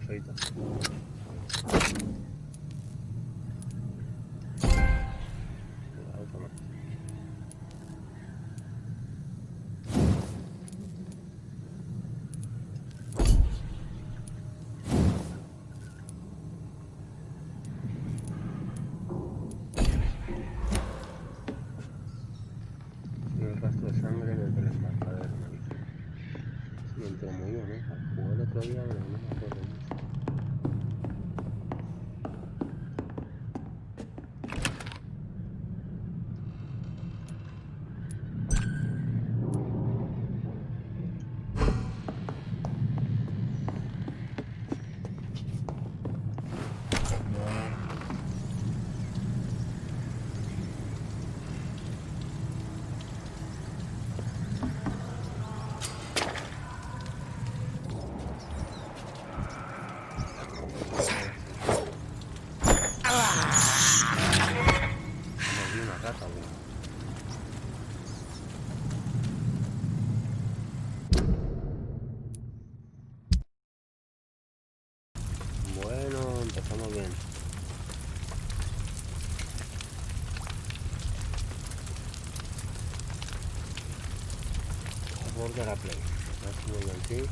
feito. El rastro de sangre desde el descargador. Sí, entró muy bien, ¿eh? Jugó el otro día, pero no me acuerdo mucho. Bueno, empezamos bien. Border a play. Así muy bien, sí.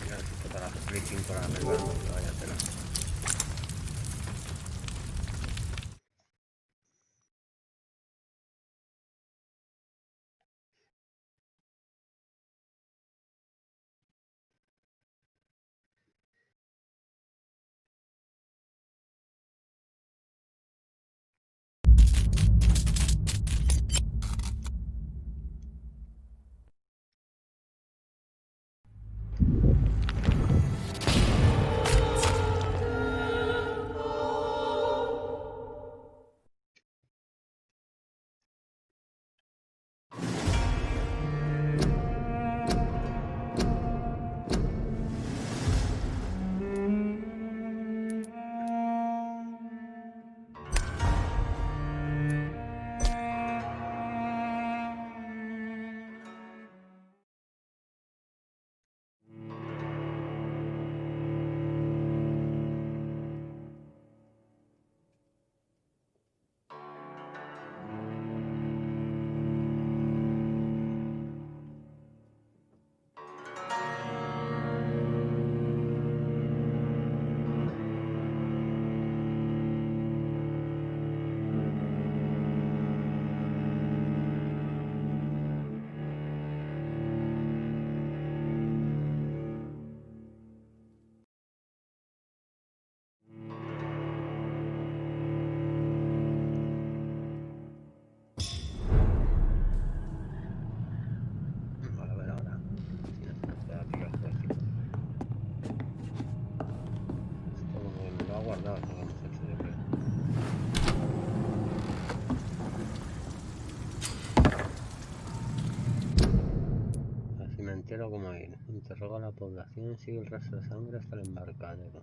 Ya necesito para flicking para arreglar, no vaya tela. Cementerio como ir. Interroga a la población, sigue el rastro de sangre hasta el embarcadero.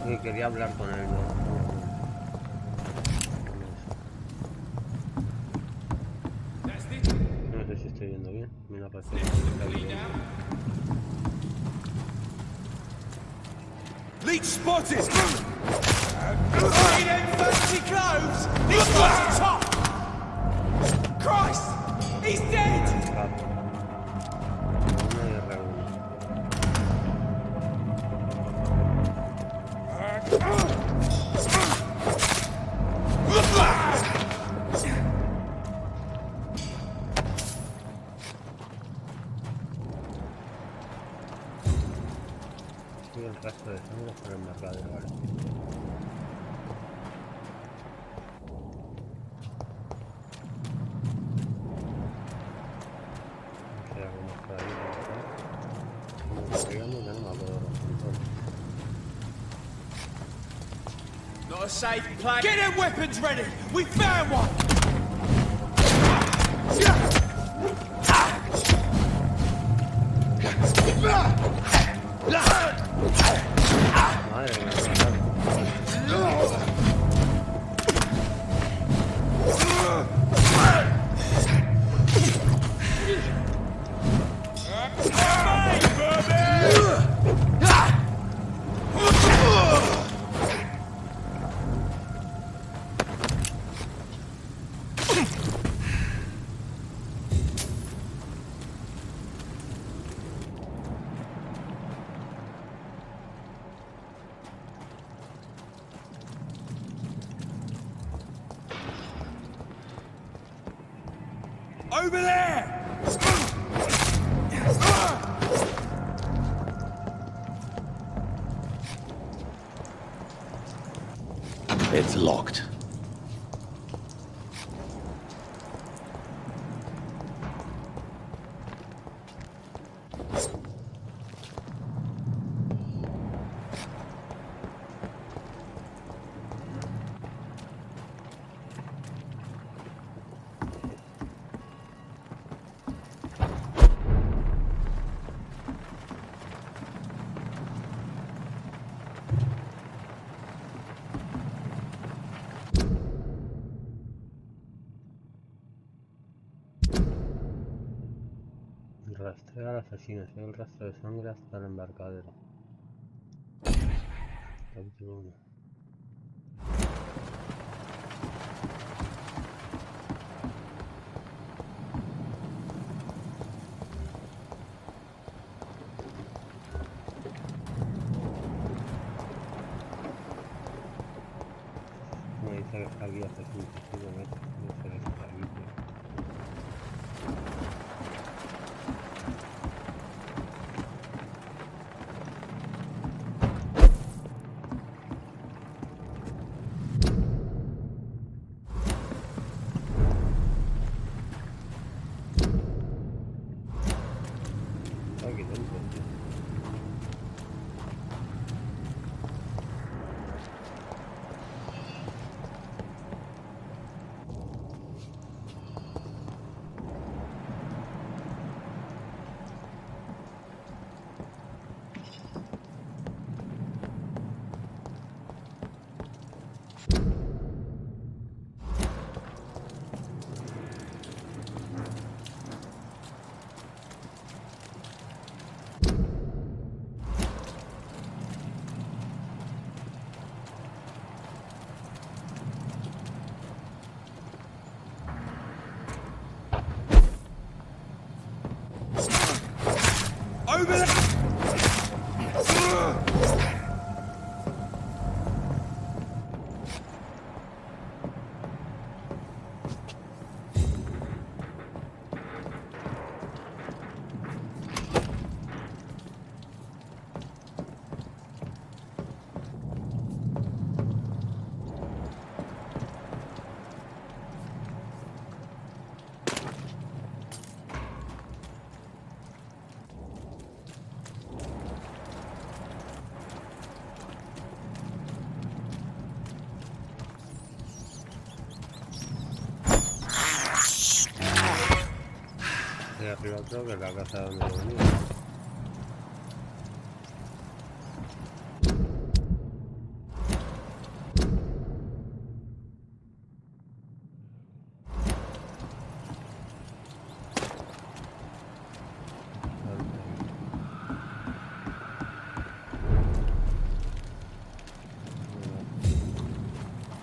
Sí, quería hablar con él, ¿no? No sé si estoy viendo bien. Mira, parece que está bien. Leech spotted! See them fancy clothes? He's got top! Christ! He's dead! El rastro de sangre por el embarcadero, vale. No sé, algo más por ahí, como corriendo, ya no me acuerdo de los controles. Not a safe place. Get them weapons ready! We found one! Madre mía. Over there! It's locked. Rastrea al asesino, sigue el rastro de sangre hasta el embarcadero. Capítulo 1. Me dice que está aquí hace 55 metros. No sé qué está aquí, tío. Aquí dentro, tío. Over there! Y arriba creo que es la casa donde yo venía.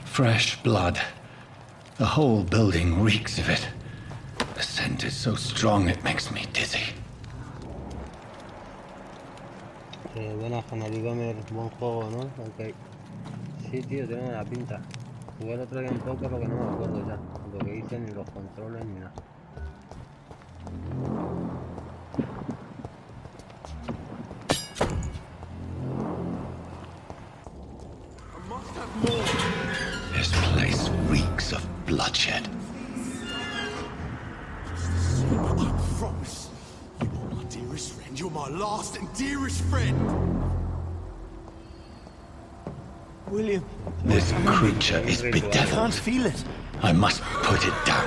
Fresh blood. The whole building reeks of it. The scent is so strong it makes me dizzy. Buena Gamer, buen juego, ¿no? Ok. Sí, tío, tiene buena pinta. Jugué el otro día un poco, lo que no me acuerdo ya. Lo que hice, ni los controles, ni nada. This place reeks of bloodshed. I promise. You're my dearest friend. You're my last and dearest friend. William, This creature is I bedeviled. can't feel it. I must put it down.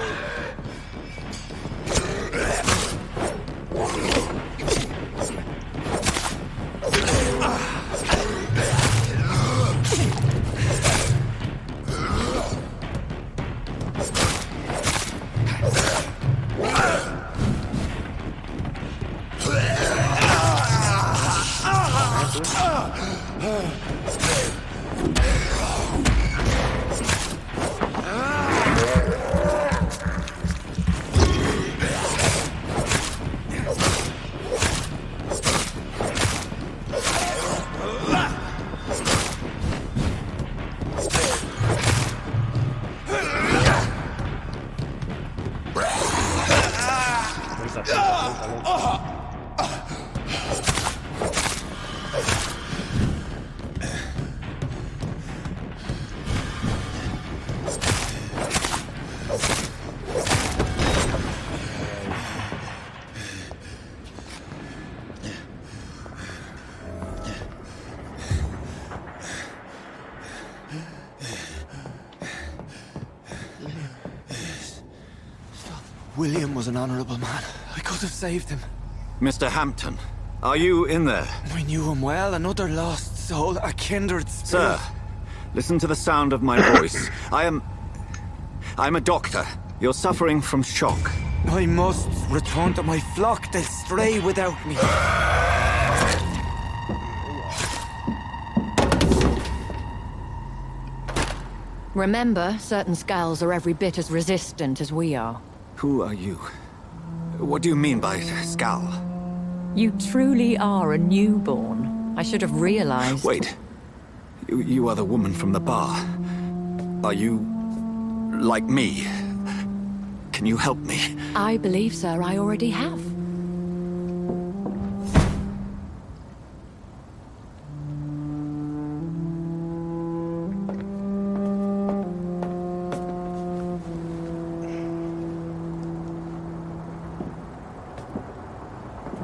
William was an honorable man. I could have saved him. Mr. Hampton, are you in there? I knew him well, another lost soul, a kindred spirit. Sir, listen to the sound of my voice. I'm a doctor. You're suffering from shock. I must return to my flock. They'll stray without me. Remember, certain skulls are every bit as resistant as we are. Who are you? What do you mean by Skal? You truly are a newborn. I should have realized. Wait. You are the woman from the bar. Are you... like me? Can you help me? I believe, sir, I already have.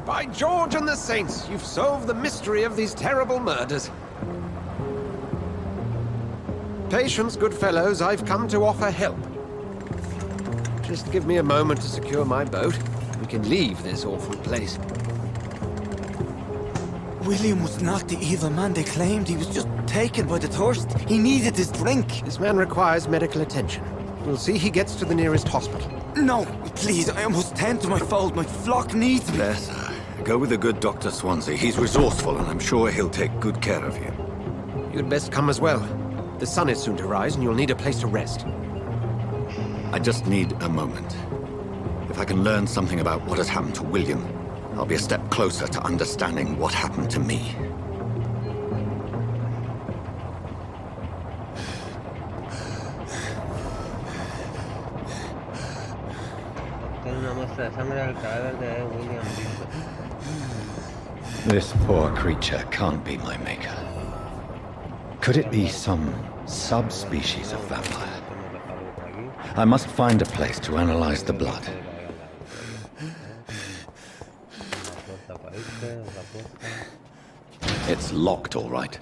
By George and the Saints, you've solved the mystery of these terrible murders. Patience, good fellows, I've come to offer help. Just give me a moment to secure my boat. We can leave this awful place. William was not the evil man they claimed. He was just taken by the thirst. He needed his drink. This man requires medical attention. We'll see he gets to the nearest hospital. No, please, I must tend to my fold. My flock needs me. There, sir. Go with the good Dr. Swansea. He's resourceful, and I'm sure he'll take good care of you. You'd best come as well. The sun is soon to rise, and you'll need a place to rest. I just need a moment. If I can learn something about what has happened to William, I'll be a step closer to understanding what happened to me. Obtén una muestra de sangre del cadáver de William Bishop. This poor creature can't be my maker. Could it be some subspecies of vampire? I must find a place to analyze the blood. It's locked, all right.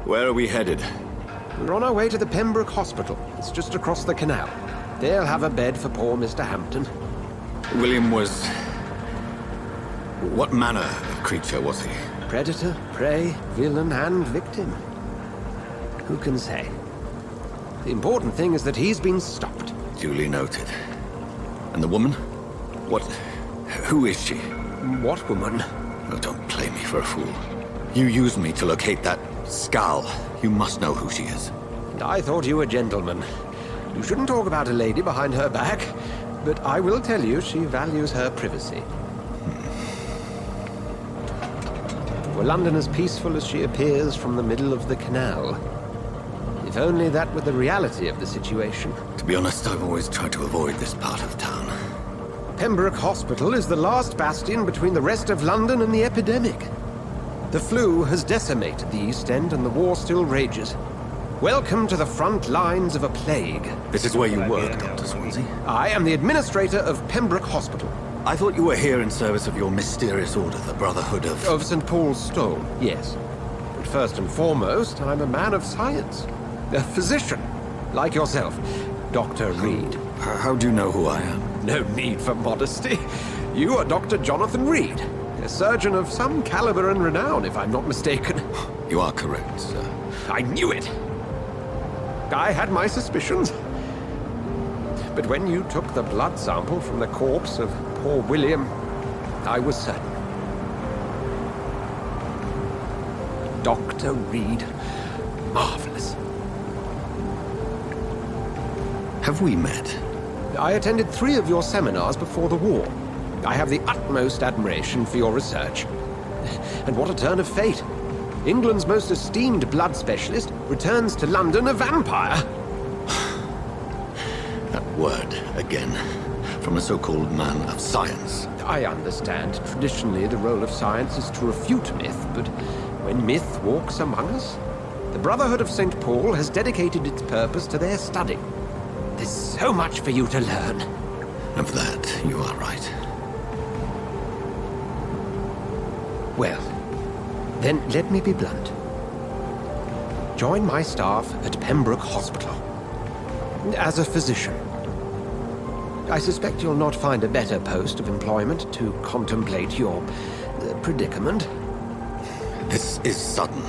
Where are we headed? We're on our way to the Pembroke Hospital. It's just across the canal. They'll have a bed for poor Mr. Hampton. William was... what manner of creature was he? Predator, prey, villain, and victim. Who can say? The important thing is that he's been stopped. Duly noted. And the woman? What... who is she? What woman? Oh, don't play me for a fool. You used me to locate that Scowl. You must know who she is. And I thought you a gentleman. You shouldn't talk about a lady behind her back, but I will tell you she values her privacy. Were London as peaceful as she appears from the middle of the canal? If only that were the reality of the situation. To be honest, I've always tried to avoid this part of town. Pembroke Hospital is the last bastion between the rest of London and the epidemic. The flu has decimated the East End and the war still rages. Welcome to the front lines of a plague. This is where you work, Dr. Swansea? I am the administrator of Pembroke Hospital. I thought you were here in service of your mysterious order, the Brotherhood of... Of St. Paul's Stone, yes. But first and foremost, I'm a man of science. A physician, like yourself, Dr. Reed. How do you know who I am? No need for modesty. You are Dr. Jonathan Reed, a surgeon of some caliber and renown, if I'm not mistaken. You are correct, sir. I knew it! I had my suspicions. But when you took the blood sample from the corpse of poor William, I was certain. Dr. Reed. Marvelous. Have we met? I attended 3 of your seminars before the war. I have the utmost admiration for your research. And what a turn of fate. England's most esteemed blood specialist returns to London a vampire. That word, again. From a so-called man of science. I understand. Traditionally, the role of science is to refute myth, but when myth walks among us, the Brotherhood of St. Paul has dedicated its purpose to their study. There's so much for you to learn. Of that, you are right. Well, then let me be blunt. Join my staff at Pembroke Hospital. As a physician. I suspect you'll not find a better post of employment to contemplate your predicament. This is sudden.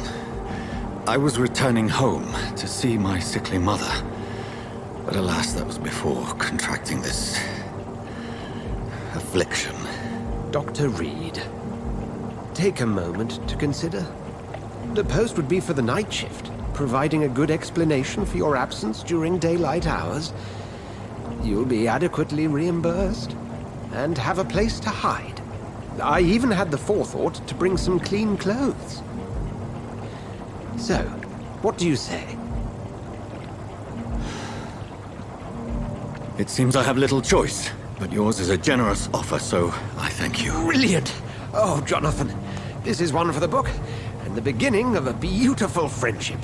I was returning home to see my sickly mother. But alas, that was before contracting this... affliction. Dr. Reed, take a moment to consider. The post would be for the night shift, providing a good explanation for your absence during daylight hours. You'll be adequately reimbursed, and have a place to hide. I even had the forethought to bring some clean clothes. So, what do you say? It seems I have little choice, but yours is a generous offer, so I thank you. Brilliant! Oh, Jonathan, this is one for the book, and the beginning of a beautiful friendship.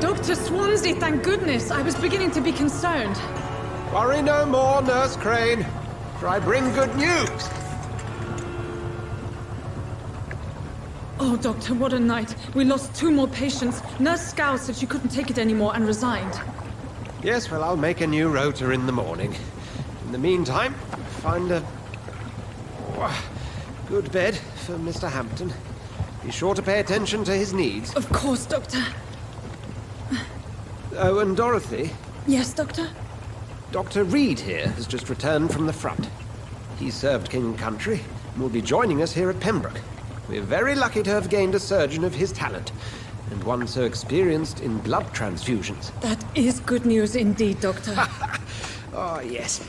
Dr. Swansea, thank goodness. I was beginning to be concerned. Worry no more, Nurse Crane, for I bring good news. Oh, Doctor, what a night. We lost 2 more patients. Nurse Scowl said she couldn't take it anymore and resigned. Yes, well, I'll make a new rota in the morning. In the meantime, find a good bed for Mr. Hampton. Be sure to pay attention to his needs. Of course, Doctor. Oh, and Dorothy, Yes, Doctor? Dr. Reed here has just returned from the front. He served King and Country and will be joining us here at Pembroke. We're very lucky to have gained a surgeon of his talent, and one so experienced in blood transfusions. That is good news indeed, Doctor. Oh, yes.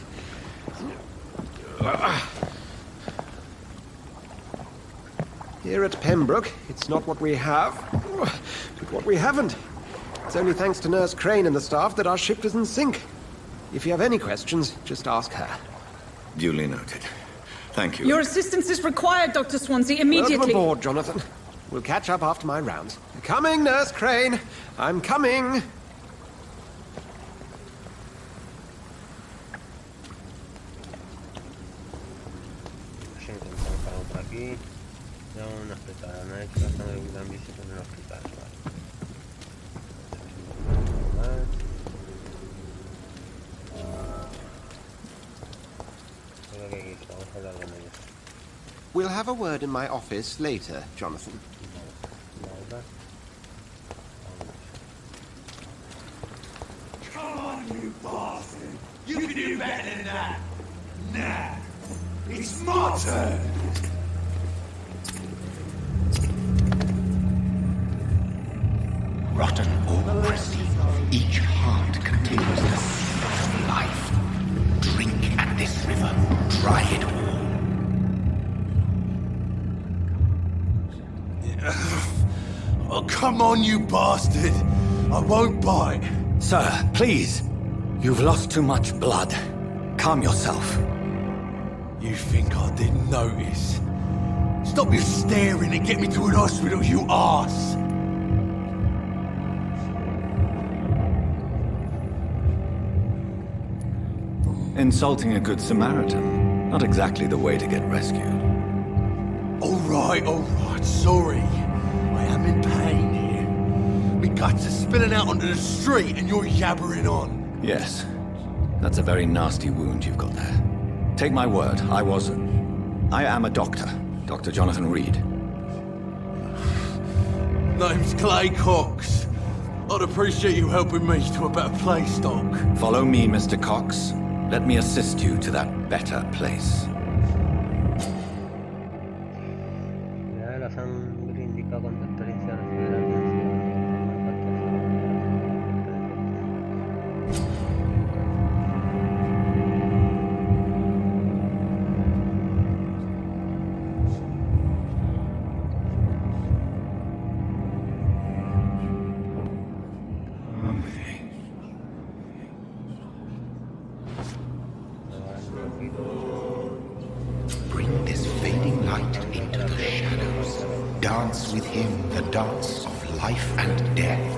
Here at Pembroke, it's not what we have, but what we haven't. It's only thanks to Nurse Crane and the staff that our ship doesn't sink. If you have any questions, just ask her. Duly noted. Thank you. Your assistance is required, Dr. Swansea, immediately. Welcome aboard, Jonathan. We'll catch up after my rounds. Coming, Nurse Crane. I'm coming. aquí. Ya un hospital, análisis de sangre de gran visita en el hospital. Vale. Creo que aquí vamos a hablar con ellos. We'll have a word in my office later, Jonathan. Vale. Come on, you bastard! You can do better than that! Nah! It's my turn! Rotten or pristine, each heart contains the seed of life. Drink at this river, try it all. Oh, come on, you bastard! I won't bite! Sir, please. You've lost too much blood. Calm yourself. You think I didn't notice? Stop your staring and get me to an hospital, you arse! Insulting a good Samaritan. Not exactly the way to get rescued. Alright, sorry. I am in pain here. Me guts are spilling out onto the street and you're yabbering on. Yes. That's a very nasty wound you've got there. Take my word, I am a doctor. Dr. Jonathan Reed. Name's Clay Cox. I'd appreciate you helping me to a better place, Doc. Follow me, Mr. Cox. Let me assist you to that better place. Ya la sangre indica cuando experiencia recibir atención. Bring this fading light into the shadows. Dance with him the dance of life and death.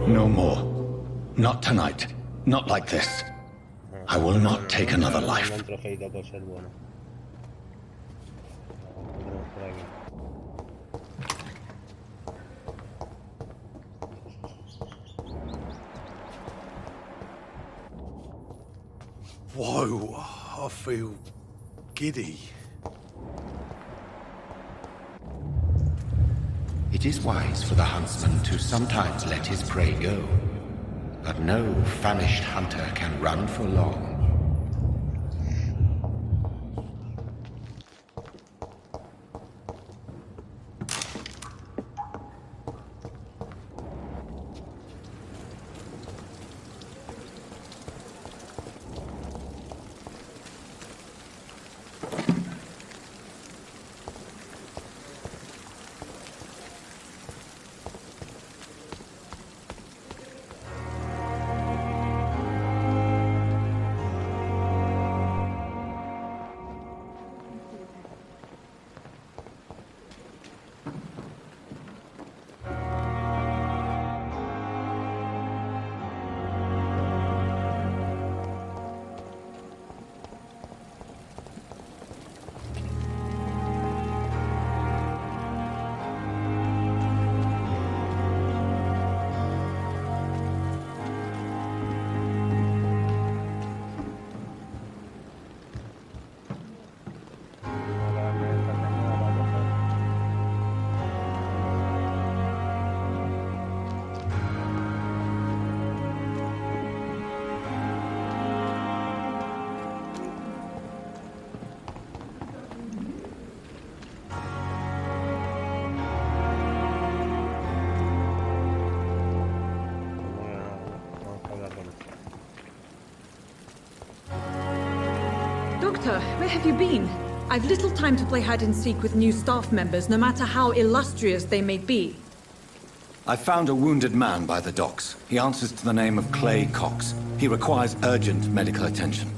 No more. Not tonight. Not like this. I will not take another life. Un trofeito por ser bueno. Vamos por aquí. Whoa, I feel giddy. It is wise for the huntsman to sometimes let his prey go, but no famished hunter can run for long. Doctor, where have you been? I've little time to play hide and seek with new staff members, no matter how illustrious they may be. I found a wounded man by the docks. He answers to the name of Clay Cox. He requires urgent medical attention.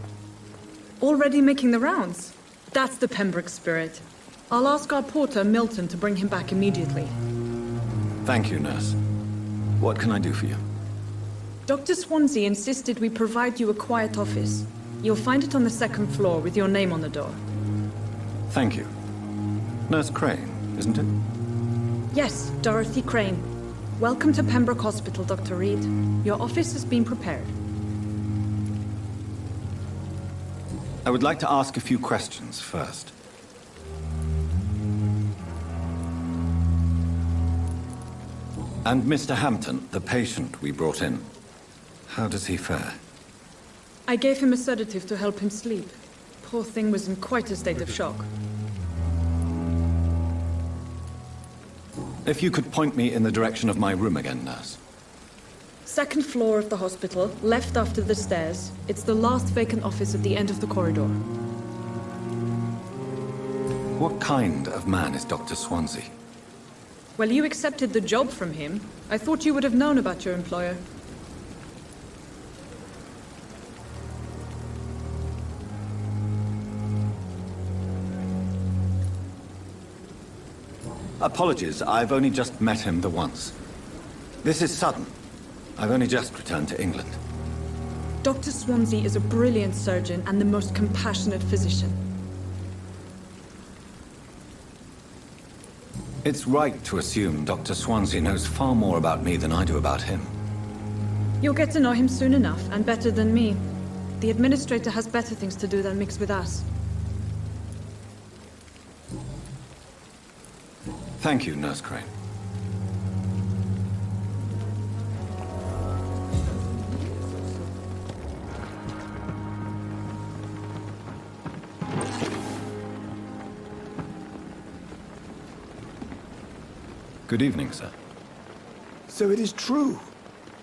Already making the rounds? That's the Pembroke spirit. I'll ask our porter, Milton, to bring him back immediately. Thank you, nurse. What can I do for you? Dr. Swansea insisted we provide you a quiet office. You'll find it on the second floor with your name on the door. Thank you. Nurse Crane, isn't it? Yes, Dorothy Crane. Welcome to Pembroke Hospital, Dr. Reed. Your office has been prepared. I would like to ask a few questions first. And Mr. Hampton, the patient we brought in, how does he fare? I gave him a sedative to help him sleep. Poor thing was in quite a state of shock. If you could point me in the direction of my room again, nurse. Second floor of the hospital, left after the stairs. It's the last vacant office at the end of the corridor. What kind of man is Dr. Swansea? Well, you accepted the job from him. I thought you would have known about your employer. Apologies, I've only just met him the once. This is sudden. I've only just returned to England. Dr. Swansea is a brilliant surgeon and the most compassionate physician. It's right to assume Dr. Swansea knows far more about me than I do about him. You'll get to know him soon enough, and better than me. The administrator has better things to do than mix with us. Thank you, Nurse Crane. Good evening, sir. So it is true.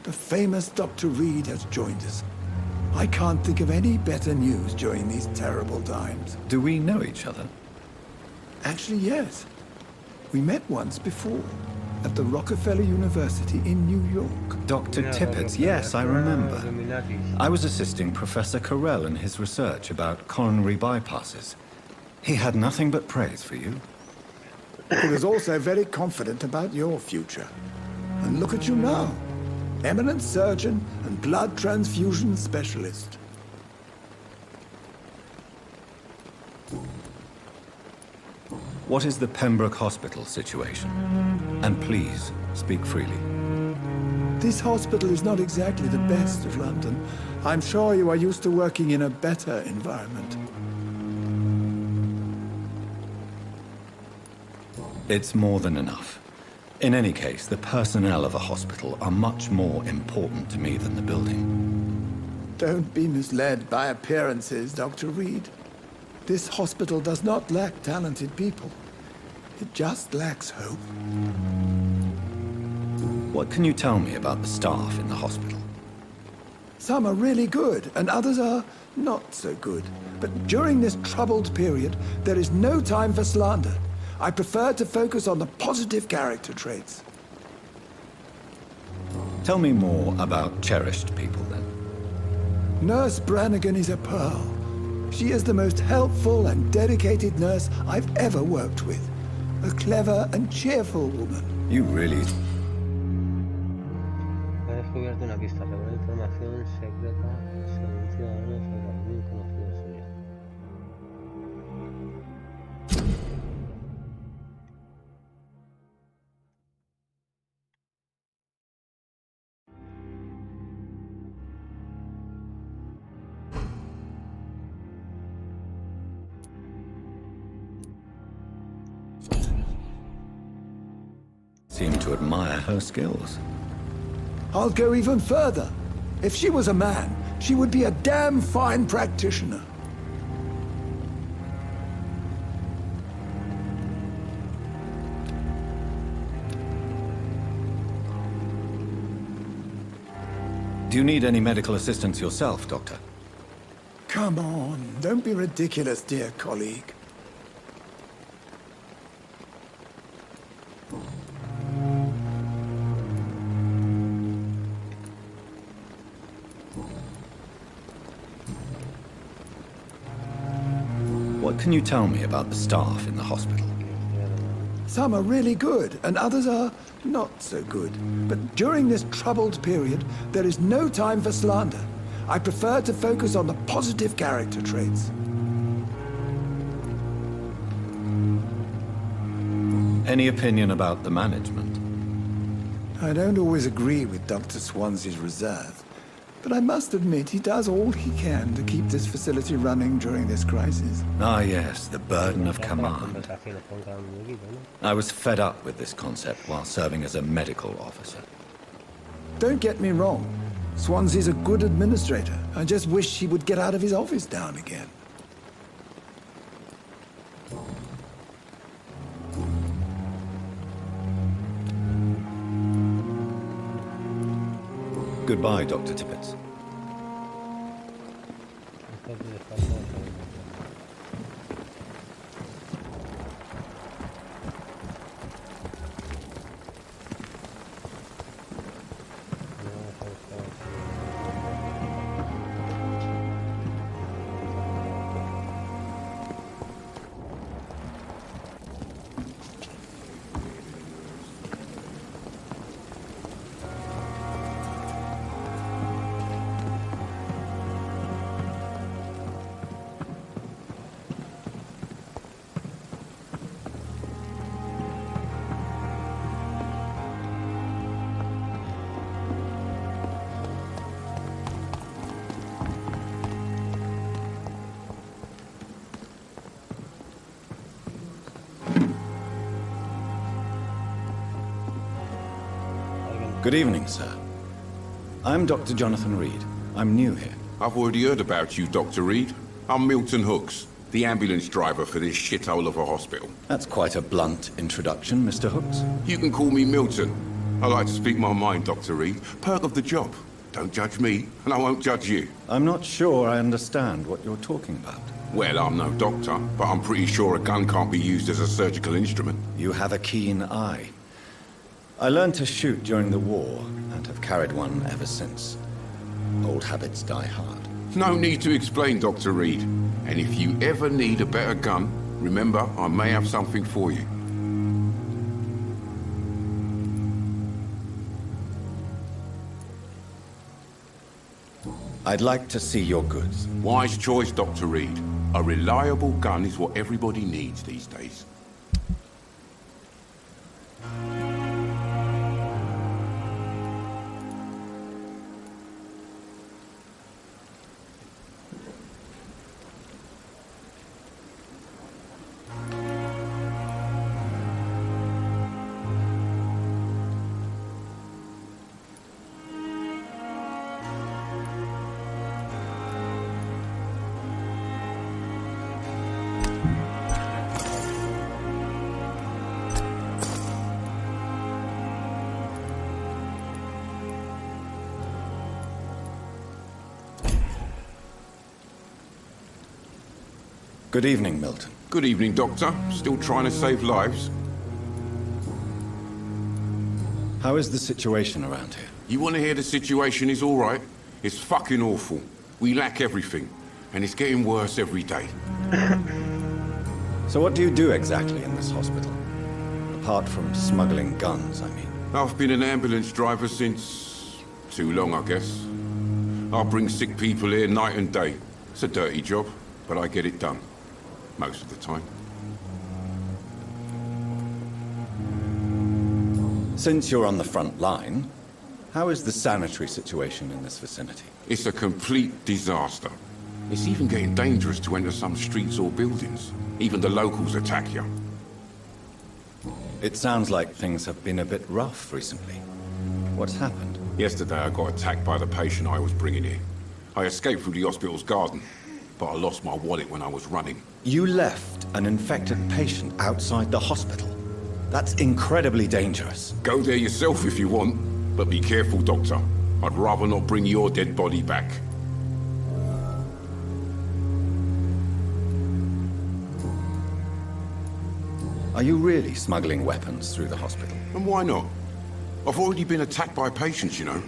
The famous Dr. Reed has joined us. I can't think of any better news during these terrible times. Do we know each other? Actually, yes. We met once before, at the Rockefeller University in New York. Dr. Tippett, yes, I remember. I was assisting Professor Carell in his research about coronary bypasses. He had nothing but praise for you. He was also very confident about your future. And look at you now. Eminent surgeon and blood transfusion specialist. What is the Pembroke Hospital situation? And please, speak freely. This hospital is not exactly the best of London. I'm sure you are used to working in a better environment. It's more than enough. In any case, the personnel of a hospital are much more important to me than the building. Don't be misled by appearances, Dr. Reed. This hospital does not lack talented people. It just lacks hope. What can you tell me about the staff in the hospital? Some are really good, and others are not so good. But during this troubled period, there is no time for slander. I prefer to focus on the positive character traits. Tell me more about cherished people, then. Nurse Brannigan is a pearl. She is the most helpful and dedicated nurse I've ever worked with. A clever and cheerful woman. You really... Ha descubierto una pista, revela información secreta sobre un ciudadano sobre algún conocido suyo. seem to admire her skills. I'll go even further. If she was a man, she would be a damn fine practitioner. Do you need any medical assistance yourself, Doctor? Come on, don't be ridiculous, dear colleague. What can you tell me about the staff in the hospital? Some are really good, and others are not so good. But during this troubled period, there is no time for slander. I prefer to focus on the positive character traits. Any opinion about the management? I don't always agree with Dr. Swansea's reserve, but I must admit he does all he can to keep this facility running during this crisis. Ah yes, the burden of command. I was fed up with this concept while serving as a medical officer. Don't get me wrong. Swansea's a good administrator. I just wish he would get out of his office now and again. Goodbye, Dr. Tippett. Good evening, sir. I'm Dr. Jonathan Reed. I'm new here. I've already heard about you, Dr. Reed. I'm Milton Hooks, the ambulance driver for this shithole of a hospital. That's quite a blunt introduction, Mr. Hooks. You can call me Milton. I like to speak my mind, Dr. Reed. Perk of the job. Don't judge me, and I won't judge you. I'm not sure I understand what you're talking about. Well, I'm no doctor, but I'm pretty sure a gun can't be used as a surgical instrument. You have a keen eye. I learned to shoot during the war, and have carried one ever since. Old habits die hard. No need to explain, Dr. Reed. And if you ever need a better gun, remember, I may have something for you. I'd like to see your goods. Wise choice, Dr. Reed. A reliable gun is what everybody needs these days. Good evening, Milton. Good evening, Doctor. Still trying to save lives? How is the situation around here? You want to hear the situation is all right? It's fucking awful. We lack everything, and it's getting worse every day. So what do you do exactly in this hospital? Apart from smuggling guns, I mean. I've been an ambulance driver since... too long, I guess. I bring sick people here night and day. It's a dirty job, but I get it done. Most of the time. Since you're on the front line, how is the sanitary situation in this vicinity? It's a complete disaster. It's even getting dangerous to enter some streets or buildings. Even the locals attack you. It sounds like things have been a bit rough recently. What's happened? Yesterday I got attacked by the patient I was bringing here. I escaped through the hospital's garden, but I lost my wallet when I was running. You left an infected patient outside the hospital? That's incredibly dangerous. Go there yourself if you want, but be careful, Doctor. I'd rather not bring your dead body back. Are you really smuggling weapons through the hospital? And why not? I've already been attacked by patients, you know.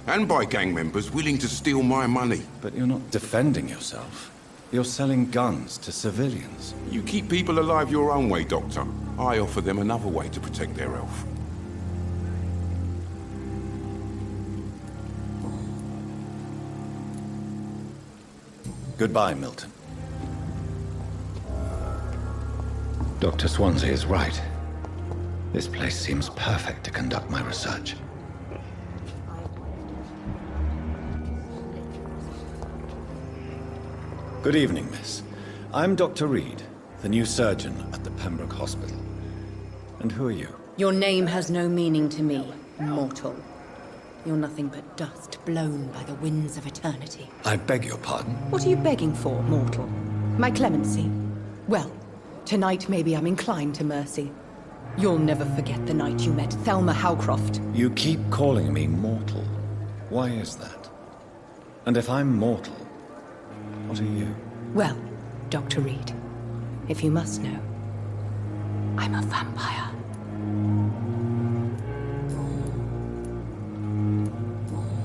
And by gang members willing to steal my money. But you're not defending yourself. You're selling guns to civilians. You keep people alive your own way, Doctor. I offer them another way to protect their health. Goodbye, Milton. Dr. Swansea is right. This place seems perfect to conduct my research. Good evening, miss. I'm Dr. Reed, the new surgeon at the Pembroke Hospital. And who are you? Your name has no meaning to me, mortal. You're nothing but dust blown by the winds of eternity. I beg your pardon? What are you begging for, mortal? My clemency? Well, tonight maybe I'm inclined to mercy. You'll never forget the night you met Thelma Howcroft. You keep calling me mortal. Why is that? And if I'm mortal, what are you? Well, Dr. Reed, if you must know, I'm a vampire.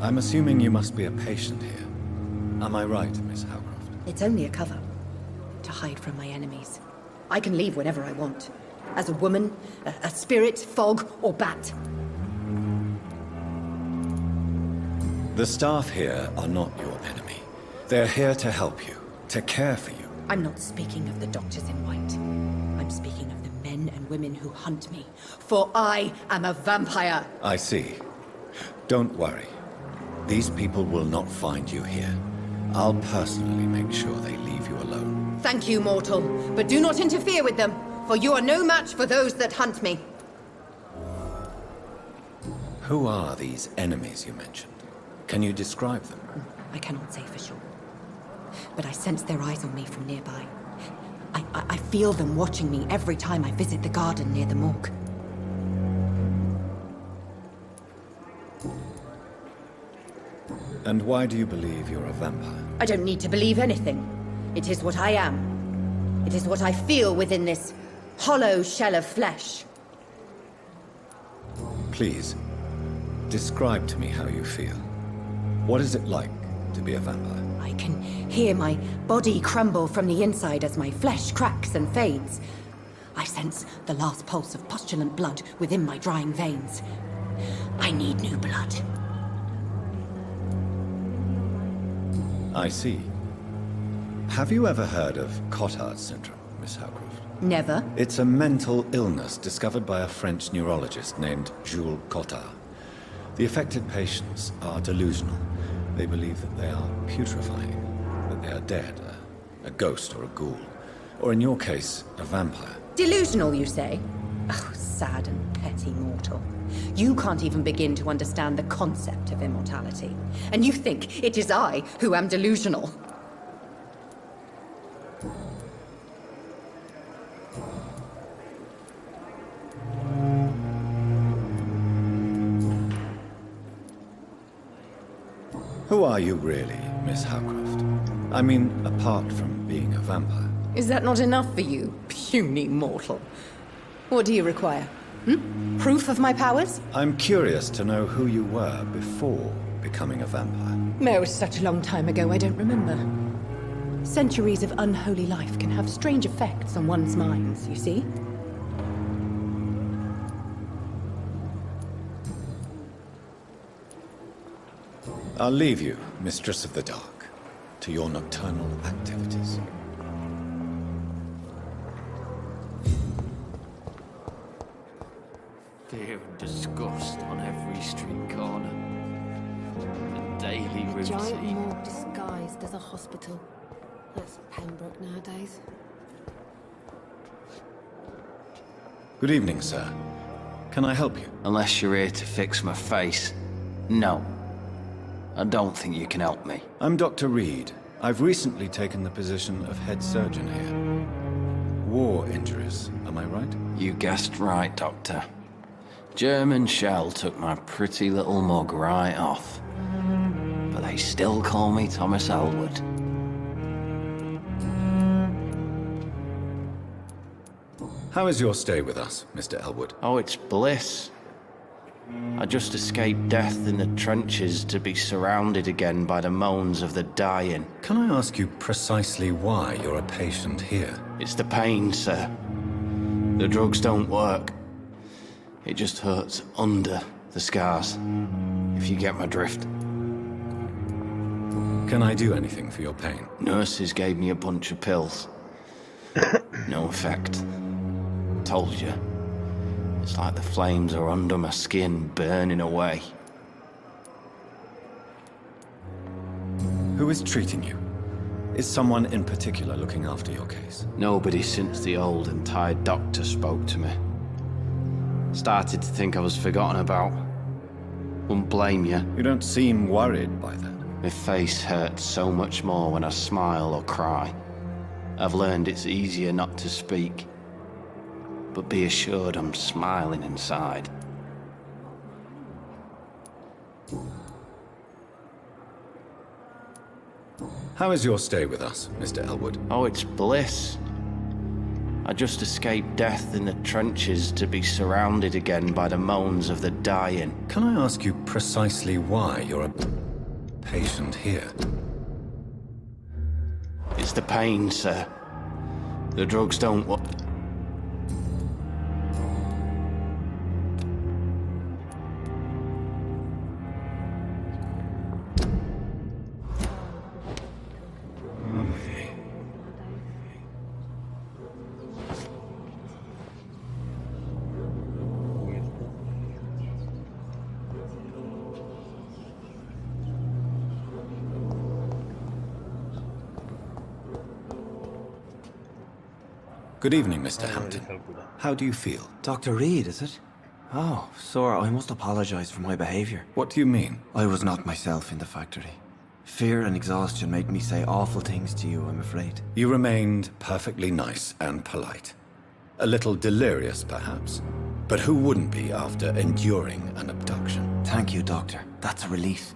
I'm assuming you must be a patient here. Am I right, Miss Howcroft? It's only a cover. To hide from my enemies. I can leave whenever I want. As a woman, a spirit, fog, or bat. The staff here are not your enemy. They're here to help you, to care for you. I'm not speaking of the doctors in white. I'm speaking of the men and women who hunt me. For I am a vampire. I see. Don't worry. These people will not find you here. I'll personally make sure they leave you alone. Thank you, mortal. But do not interfere with them, for you are no match for those that hunt me. Who are these enemies you mentioned? Can you describe them? I cannot say for sure. But I sense their eyes on me from nearby. I feel them watching me every time I visit the garden near the morgue. And why do you believe you're a vampire? I don't need to believe anything. It is what I am. It is what I feel within this hollow shell of flesh. Please, describe to me how you feel. What is it like to be a vampire? I can hear my body crumble from the inside as my flesh cracks and fades. I sense the last pulse of postulant blood within my drying veins. I need new blood. I see. Have you ever heard of Cotard syndrome, Miss Howcroft? Never. It's a mental illness discovered by a French neurologist named Jules Cotard. The affected patients are delusional. They believe that they are putrefying, that they are dead, a ghost or a ghoul, or in your case, a vampire. Delusional, you say? Oh, sad and petty mortal. You can't even begin to understand the concept of immortality. And you think it is I who am delusional. Who are you really, Miss Howcroft? I mean, apart from being a vampire. Is that not enough for you, puny mortal? What do you require? Proof of my powers? I'm curious to know who you were before becoming a vampire. It was such a long time ago, I don't remember. Centuries of unholy life can have strange effects on one's minds, you see? I'll leave you, Mistress of the Dark, to your nocturnal activities. Fear and disgust on every street corner. The daily routine. Giant morgue disguised as a hospital. That's Pembroke nowadays. Good evening, sir. Can I help you? Unless you're here to fix my face. No. I don't think you can help me. I'm Dr. Reed. I've recently taken the position of head surgeon here. War injuries, am I right? You guessed right, Doctor. German shell took my pretty little mug right off. But they still call me Thomas Elwood. How is your stay with us, Mr. Elwood? Oh, it's bliss. I just escaped death in the trenches to be surrounded again by the moans of the dying. Can I ask you precisely why you're a patient here? It's the pain, sir. The drugs don't work. It just hurts under the scars, if you get my drift. Can I do anything for your pain? Nurses gave me a bunch of pills. No effect. Told you. It's like the flames are under my skin, burning away. Who is treating you? Is someone in particular looking after your case? Nobody since the old and tired doctor spoke to me. Started to think I was forgotten about. Wouldn't blame you. You don't seem worried by that. My face hurts so much more when I smile or cry. I've learned it's easier not to speak. But be assured I'm smiling inside. How is your stay with us, Mr. Elwood? Oh, it's bliss. I just escaped death in the trenches to be surrounded again by the moans of the dying. Can I ask you precisely why you're a patient here? It's the pain, sir. The drugs don't work. Good evening, Mr. Hampton. How do you feel? Dr. Reed, is it? Oh, sir, I must apologize for my behavior. What do you mean? I was not myself in the factory. Fear and exhaustion made me say awful things to you, I'm afraid. You remained perfectly nice and polite. A little delirious, perhaps. But who wouldn't be after enduring an abduction? Thank you, Doctor. That's a relief.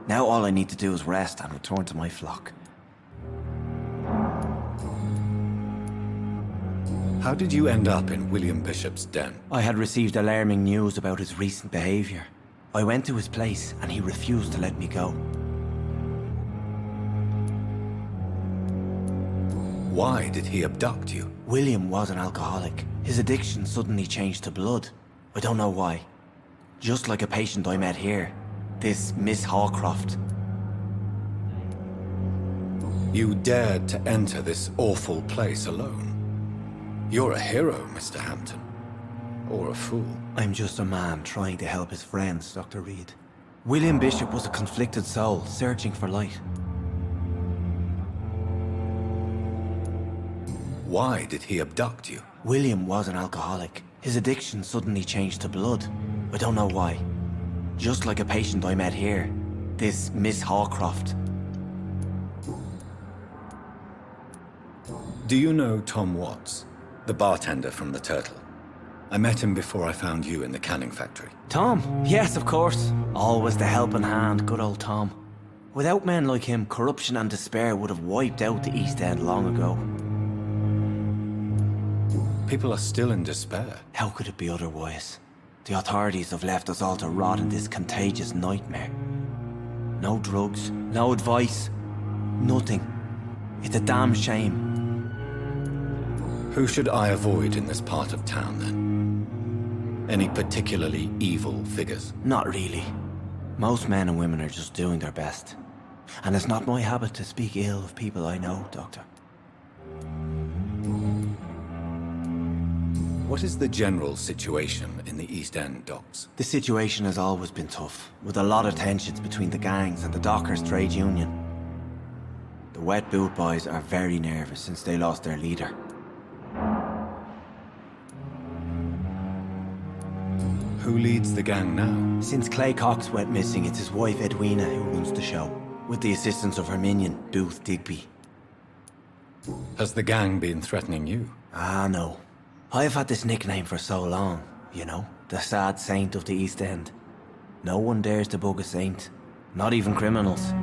Now all I need to do is rest and return to my flock. How did you end up in William Bishop's den? I had received alarming news about his recent behavior. I went to his place and he refused to let me go. Why did he abduct you? William was an alcoholic. His addiction suddenly changed to blood. I don't know why. Just like a patient I met here. This Miss Hawcroft. You dared to enter this awful place alone. You're a hero, Mr. Hampton. Or a fool. I'm just a man trying to help his friends, Dr. Reed. William Bishop was a conflicted soul, searching for light. Why did he abduct you? William was an alcoholic. His addiction suddenly changed to blood. I don't know why. Just like a patient I met here. This Miss Hawcroft. Do you know Tom Watts? The bartender from the Turtle. I met him before I found you in the canning factory. Tom? Yes, of course. Always the helping hand, good old Tom. Without men like him, corruption and despair would have wiped out the East End long ago. People are still in despair. How could it be otherwise? The authorities have left us all to rot in this contagious nightmare. No drugs, no advice, nothing. It's a damn shame. Who should I avoid in this part of town, then? Any particularly evil figures? Not really. Most men and women are just doing their best. And it's not my habit to speak ill of people I know, Doctor. What is the general situation in the East End docks? The situation has always been tough, with a lot of tensions between the gangs and the dockers' trade union. The Wet Boot Boys are very nervous since they lost their leader. Who leads the gang now? Since Clay Cox went missing, it's his wife Edwina who runs the show, with the assistance of her minion, Booth Digby. Has the gang been threatening you? Ah, no. I've had this nickname for so long, you know, the sad saint of the East End. No one dares to bug a saint, not even criminals.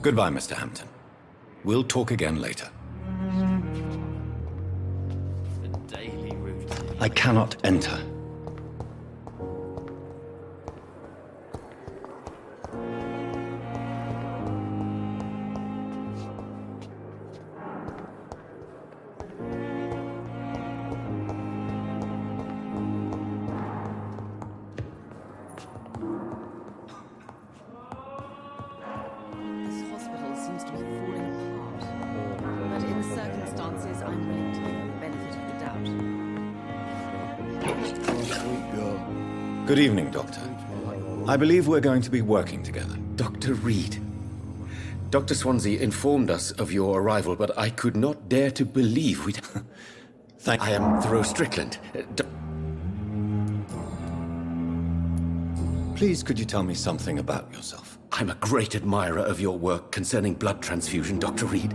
Goodbye, Mr. Hampton. We'll talk again later. I cannot enter. This hospital seems to be falling apart. But in the circumstances, I'm willing to give them the benefit of the doubt. Good evening, Doctor. I believe we're going to be working together. Dr. Reed. Dr. Swansea informed us of your arrival, but I could not dare to believe we'd... I am Thoreau Strickland. Please, could you tell me something about yourself? I'm a great admirer of your work concerning blood transfusion, Dr. Reed.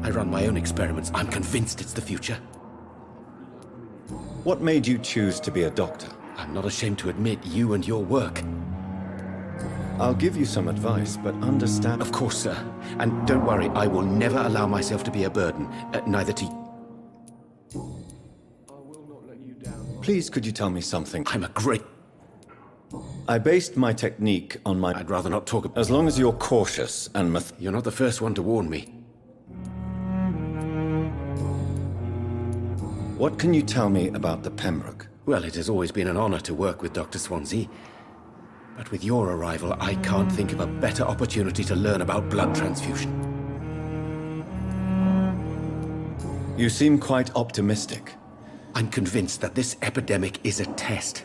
I run my own experiments. I'm convinced it's the future. What made you choose to be a doctor? I'm not ashamed to admit you and your work. I'll give you some advice, but understand... Of course, sir. And don't worry, I will never allow myself to be a burden. Neither to... Please, could you tell me something? I'm a great... I based my technique on my... I'd rather not talk about... As long as you're cautious and You're not the first one to warn me. What can you tell me about the Pembroke? Well, it has always been an honor to work with Dr. Swansea. But with your arrival, I can't think of a better opportunity to learn about blood transfusion. You seem quite optimistic. I'm convinced that this epidemic is a test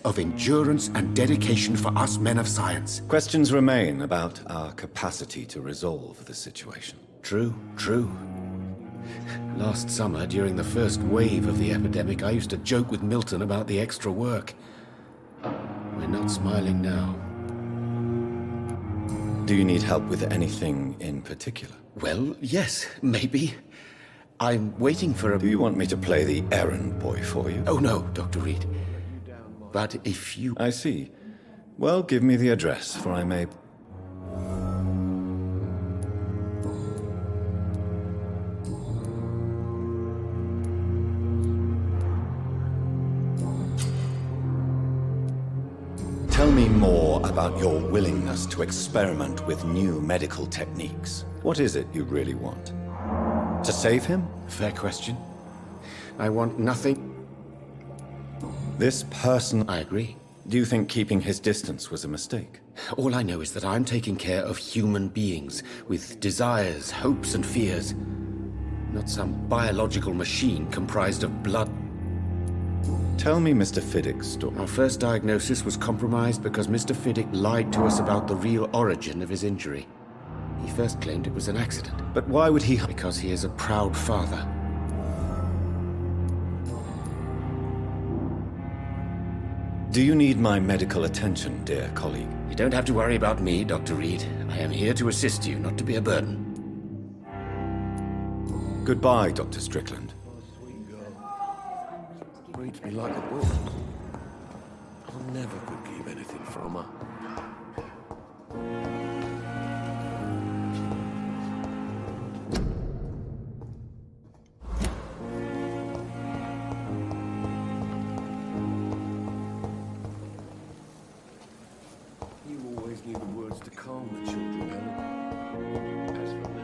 of endurance and dedication for us men of science. Questions remain about our capacity to resolve the situation. True. Last summer, during the first wave of the epidemic, I used to joke with Milton about the extra work. We're not smiling now. Do you need help with anything in particular? Well, yes, maybe. I'm waiting for a... Do you want me to play the errand boy for you? Oh, no, Dr. Reed. But if you... I see. Well, give me the address, for I may... Tell me more about your willingness to experiment with new medical techniques. What is it you really want? To save him? Fair question. I want nothing. This person... I agree. Do you think keeping his distance was a mistake? All I know is that I'm taking care of human beings with desires, hopes, and fears. Not some biological machine comprised of blood. Tell me Mr. Fiddick's story. Our first diagnosis was compromised because Mr. Fiddick lied to us about the real origin of his injury. He first claimed it was an accident. But why would he... Because he is a proud father. Do you need my medical attention, dear colleague? You don't have to worry about me, Dr. Reed. I am here to assist you, not to be a burden. Goodbye, Dr. Strickland. Reads me like a book. I never could keep anything from her. You always knew the words to calm the children, Helen. As for me,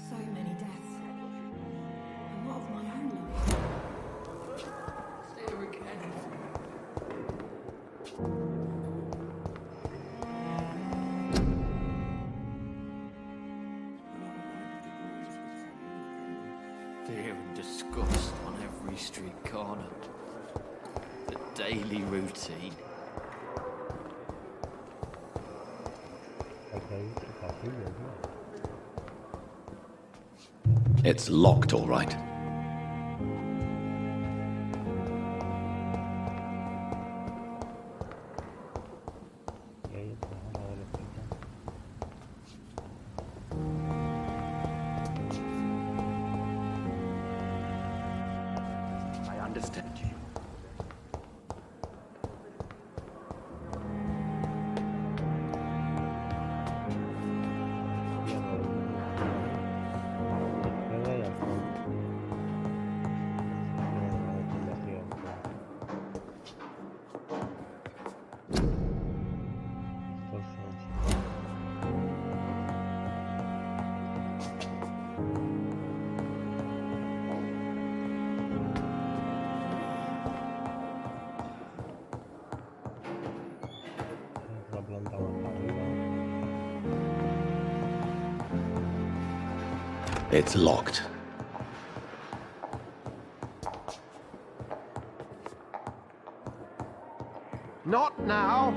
So many deaths. And what of my own life? There again. Fear and disgust on every street corner. The daily routine. It's locked, all right. It's locked. Not now!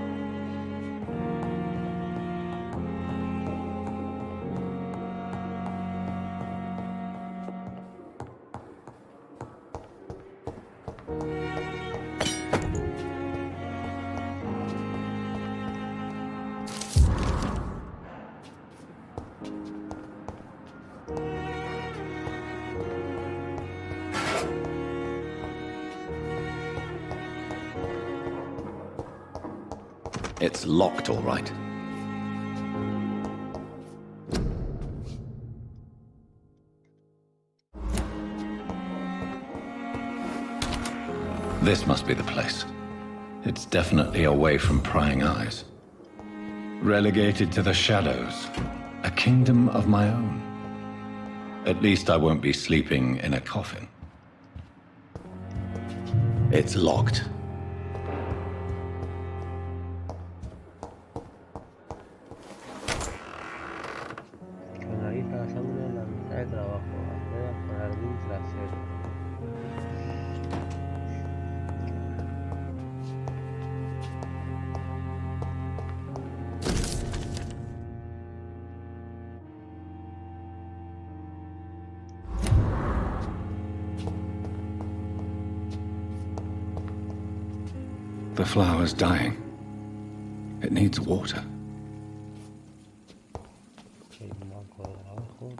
It's locked, all right. This must be the place. It's definitely away from prying eyes. Relegated to the shadows. A kingdom of my own. At least I won't be sleeping in a coffin. It's locked. Canaliza la sangre en la mitad de trabajo. Accedas por el jardín trasero. The flower's dying. It needs water. Hay un banco de trabajo.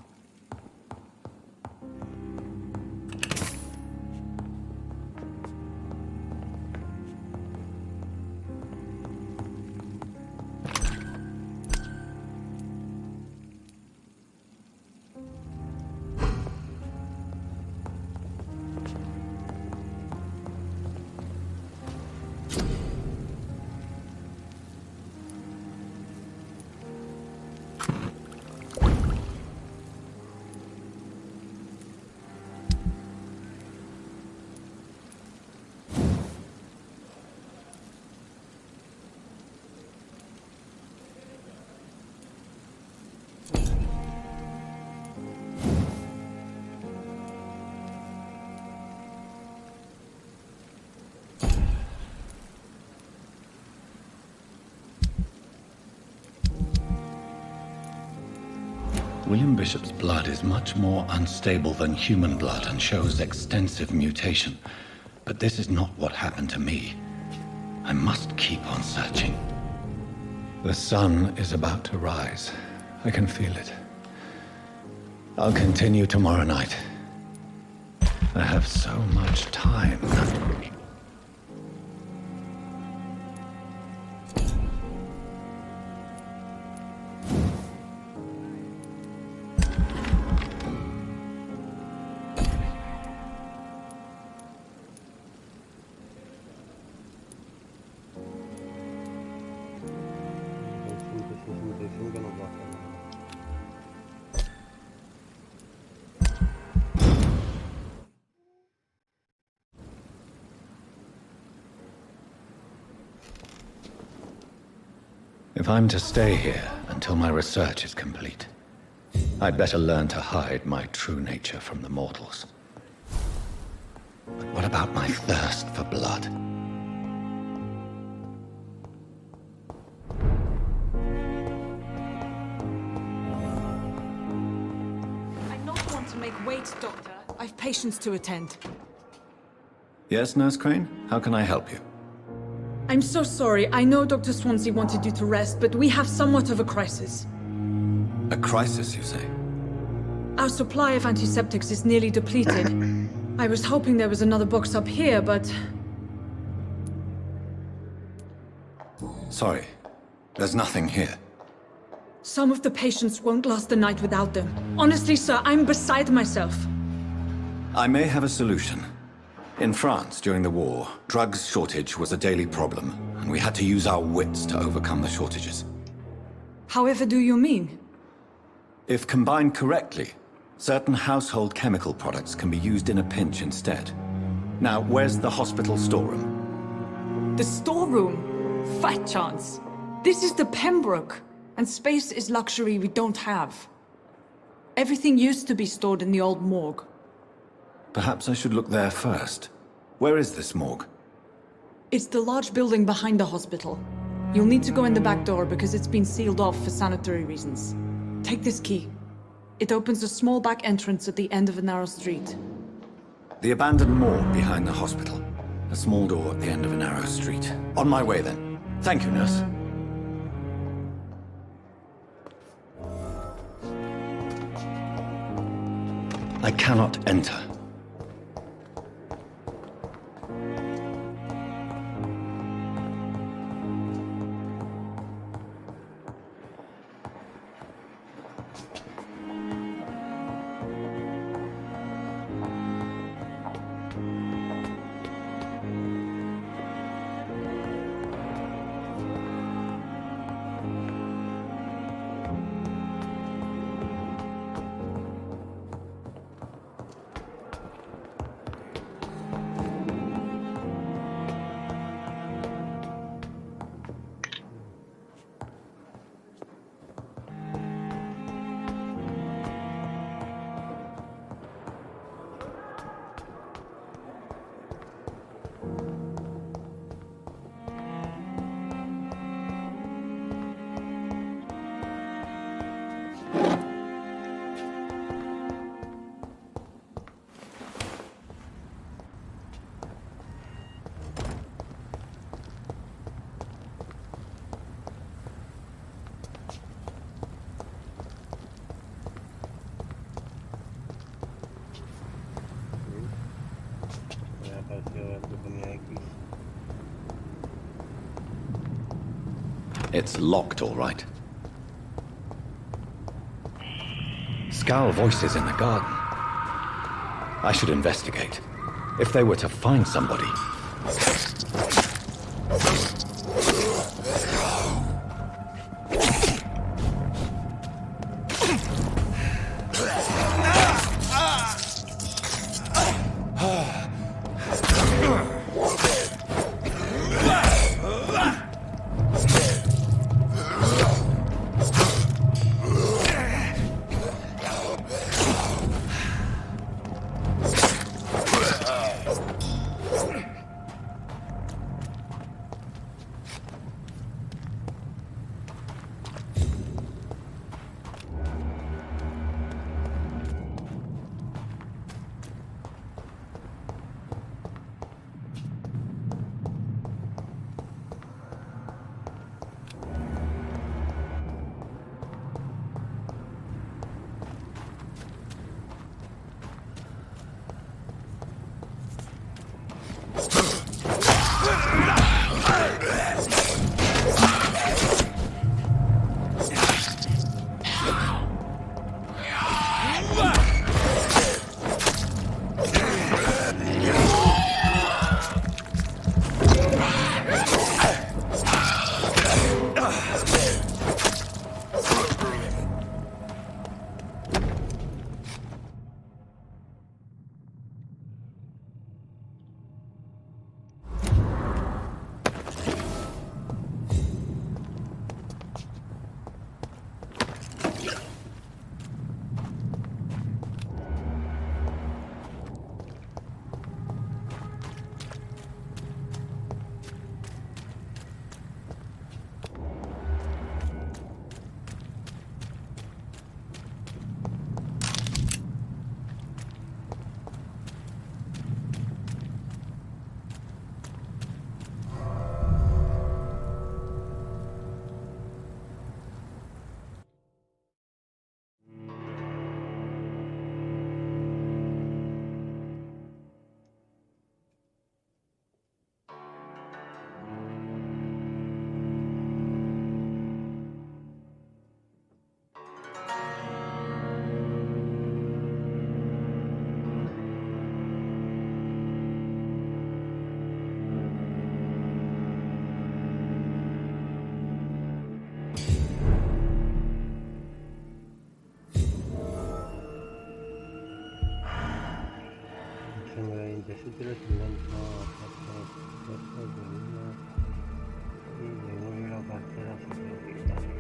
William Bishop's blood is much more unstable than human blood and shows extensive mutation. But this is not what happened to me. I must keep on searching. The sun is about to rise. I can feel it. I'll continue tomorrow night. I have so much time. If I'm to stay here until my research is complete, I'd better learn to hide my true nature from the mortals. But what about my thirst for blood? I don't want to make wait, Doctor. I've patients to attend. Yes, Nurse Crane? How can I help you? I'm so sorry. I know Dr. Swansea wanted you to rest, but we have somewhat of a crisis. A crisis, you say? Our supply of antiseptics is nearly depleted. I was hoping there was another box up here, but... Sorry. There's nothing here. Some of the patients won't last the night without them. Honestly, sir, I'm beside myself. I may have a solution. In France, during the war, drugs shortage was a daily problem, and we had to use our wits to overcome the shortages. However do you mean? If combined correctly, certain household chemical products can be used in a pinch instead. Now, where's the hospital storeroom? The storeroom? Fat chance. This is the Pembroke, and space is luxury we don't have. Everything used to be stored in the old morgue. Perhaps I should look there first. Where is this morgue? It's the large building behind the hospital. You'll need to go in the back door because it's been sealed off for sanitary reasons. Take this key. It opens a small back entrance at the end of a narrow street. The abandoned morgue behind the hospital. A small door at the end of a narrow street. On my way then. Thank you, nurse. I cannot enter. It's locked, all right. Scowl voices in the garden. I should investigate. If they were to find somebody... útiles en cuanto a cosas de vida y devuelve la cartera a su propietario.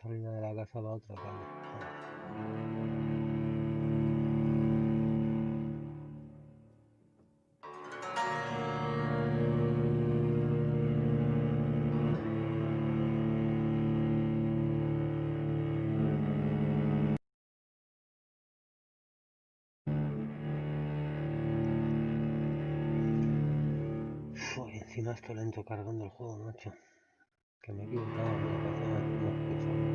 salida de la casa va otra calle. Uy, encima estoy lento cargando el juego, macho. Que me he equivocado, me parece no escucho.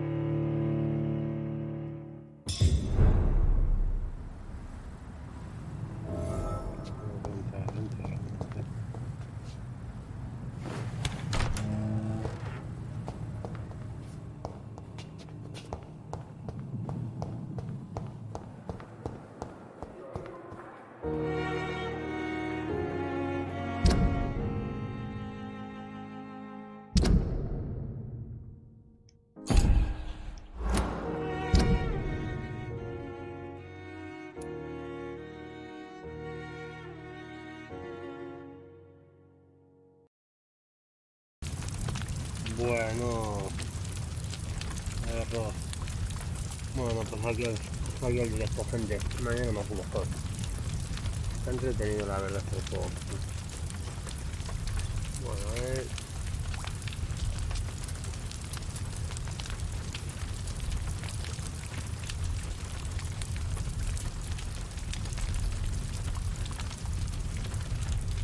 Bueno, error. Bueno, pues aquí el directo, gente. Mañana más mejor. Está entretenido la verdad este juego. Bueno, a ver.